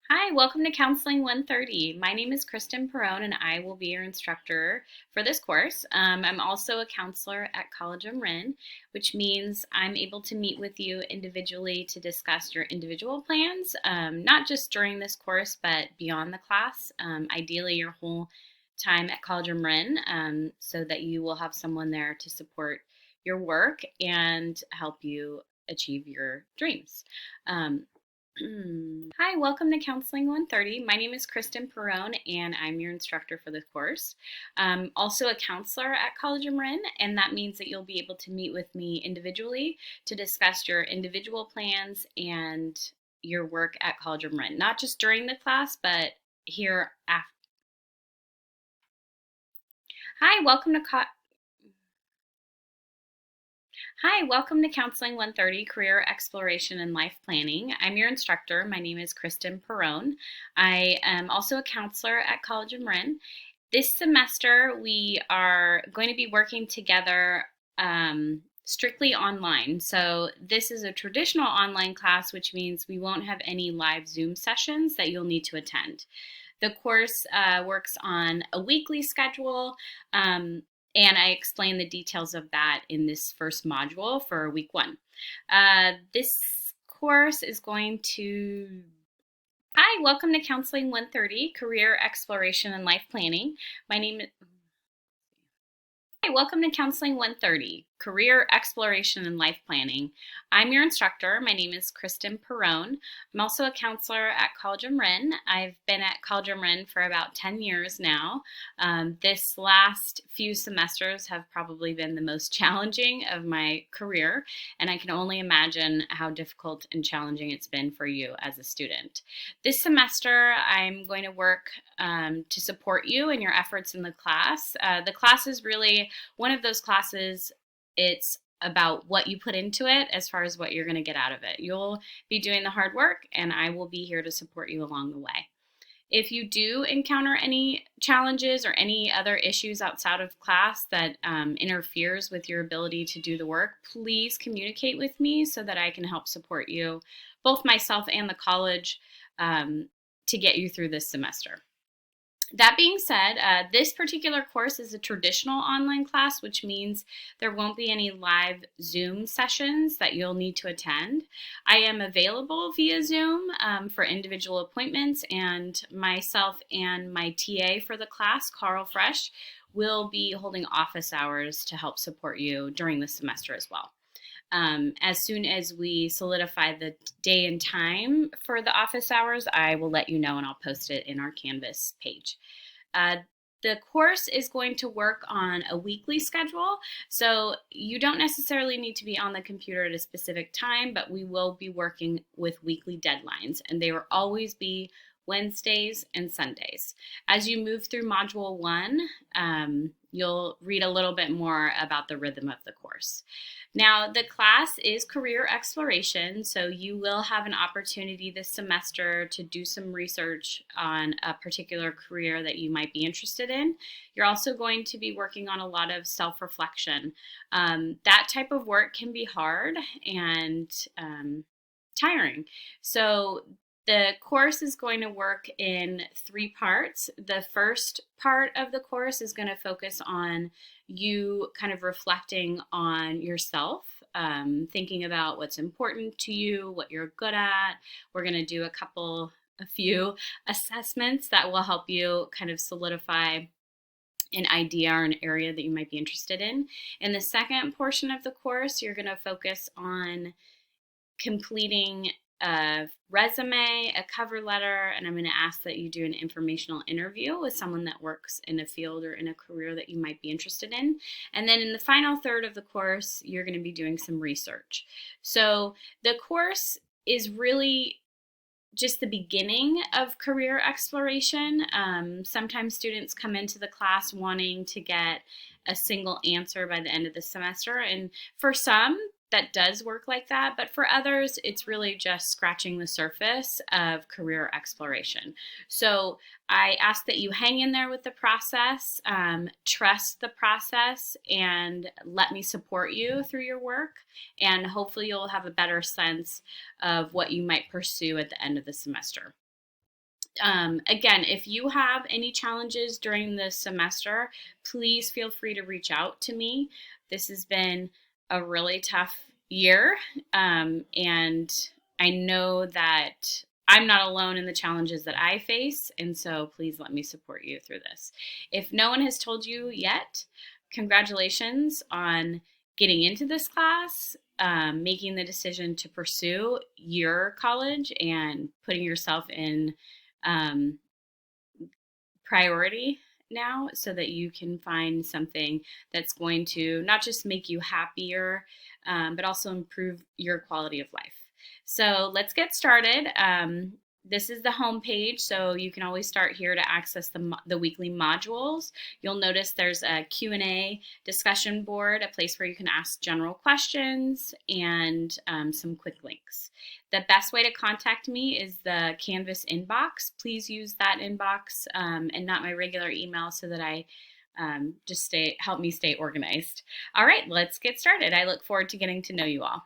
Hi, welcome to Counseling 130. My name is Kristen Perone and I will be your instructor for this course. I'm also a counselor at College of Marin, which means I'm able to meet with you individually to discuss your individual plans, not just during this course, but beyond the class, ideally your whole time at College of Marin, so that you will have someone there to support your work and help you achieve your dreams. Um, Hi, welcome to Counseling 130. My name is Kristen Perone, and I'm your instructor for the course. I'm also a counselor at College of Marin, and that means that you'll be able to meet with me individually to discuss your individual plans and your work at College of Marin, not just during the class, but here after. Hi, welcome to Hi, welcome to Counseling 130 Career Exploration and Life Planning. I'm your instructor. My name is Kristen Perone. I am also a counselor at College of Marin. This semester, we are going to be working together strictly online. So, this is a traditional online class, which means we won't have any live Zoom sessions that you'll need to attend. The course works on a weekly schedule, and I explain the details of that in this first module for week one. This course is going to Hi, welcome to Counseling 130, Career Exploration and Life Planning. My name is Hi, welcome to Counseling 130, Career Exploration and Life Planning. I'm your instructor. My name is Kristen Perone. I'm also a counselor at College of Marin. I've been at College of Marin for about 10 years now. This last few semesters have probably been the most challenging of my career, and I can only imagine how difficult and challenging it's been for you as a student. This semester, I'm going to work to support you in your efforts in the class. The class is really one of those classes. It's about what you put into it as far as what you're going to get out of it. You'll be doing the hard work, and I will be here to support you along the way. If you do encounter any challenges or any other issues outside of class that interferes with your ability to do the work, please communicate with me so that I can help support you, both myself and the college, to get you through this semester. That being said, this particular course is a traditional online class, which means there won't be any live Zoom sessions that you'll need to attend. I am available via Zoom for individual appointments, and myself and my TA for the class, Carl Fresh, will be holding office hours to help support you during the semester as well. As soon as we solidify the day and time for the office hours, I will let you know and I'll post it in our Canvas page. The course is going to work on a weekly schedule, so you don't necessarily need to be on the computer at a specific time, but we will be working with weekly deadlines, and they will always be Wednesdays and Sundays. As you move through Module 1, you'll read a little bit more about the rhythm of the course. Now, the class is career exploration, so you will have an opportunity this semester to do some research on a particular career that you might be interested in. You're also going to be working on a lot of self-reflection. That type of work can be hard and tiring. So the course is going to work in 3 parts. The first part of the course is going to focus on you kind of reflecting on yourself, thinking about what's important to you, what you're good at. We're going to do a few assessments that will help you kind of solidify an idea or an area that you might be interested in. In the second portion of the course, you're going to focus on completing a resume, a cover letter, and I'm going to ask that you do an informational interview with someone that works in a field or in a career that you might be interested in. And then in the final third of the course, you're going to be doing some research. So the course is really just the beginning of career exploration. Sometimes students come into the class wanting to get a single answer by the end of the semester, and for some, that does work like that, but for others, it's really just scratching the surface of career exploration. So I ask that you hang in there with the process, trust the process, and let me support you through your work, and hopefully you'll have a better sense of what you might pursue at the end of the semester. Again, if you have any challenges during the semester, please feel free to reach out to me. This has been a really tough year, and I know that I'm not alone in the challenges that I face, and so please let me support you through this. If no one has told you yet, congratulations on getting into this class, making the decision to pursue your college and putting yourself in um, priority now so that you can find something that's going to not just make you happier, but also improve your quality of life. So let's get started. This is the home page, so you can always start here to access the weekly modules. You'll notice there's a Q&A discussion board, a place where you can ask general questions, and some quick links. The best way to contact me is the Canvas inbox. Please use that inbox and not my regular email so that I help me stay organized. All right, let's get started. I look forward to getting to know you all.